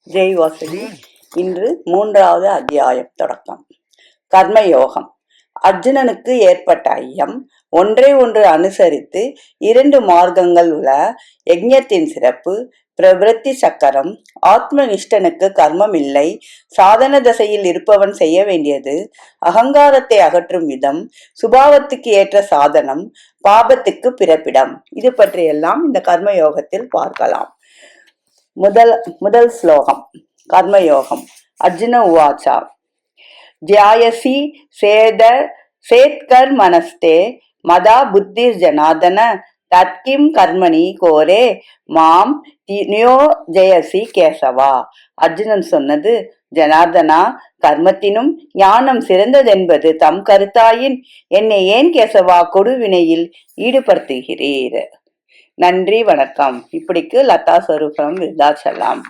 ஜெய் வாசகி. இன்று 3வது அத்தியாயம் தொடக்கம். கர்மயோகம். அர்ஜுனனுக்கு ஏற்பட்ட ஐயம். ஒன்றை ஒன்று அனுசரித்து 2 மார்க்கங்கள் உள்ள யஜ்ஞத்தின் சிறப்பு. பிரவிருத்தி சக்கரம். ஆத்மனிஷ்டனுக்கு கர்மம் இல்லை. சாதன தசையில் இருப்பவன் செய்ய வேண்டியது. அகங்காரத்தை அகற்றும் விதம். சுபாவத்துக்கு ஏற்ற சாதனம். பாபத்துக்கு பிறப்பிடம். இது பற்றியெல்லாம் இந்த கர்மயோகத்தில் பார்க்கலாம். முதல் ஸ்லோகம். கர்மயோகம். அர்ஜுன உவாச்சா ஜாயசி சேத்கர் மனஸ்தே மதா புத்தி ஜனாதன தத்கிம் கர்மணி கோரே மாம் நியோஜயசி கேசவா. அர்ஜுனன் சொன்னது, ஜனார்தனா, கர்மத்தினும் ஞானம் சிறந்ததென்பது தம் கருத்தாயின் என்னை ஏன் கேசவா கொடுவினையில் ஈடுபடுத்துகிறீர்? நன்றி, வணக்கம். இப்படிக்கு லதா ஸ்வரூபம் விருதாச்சலம்.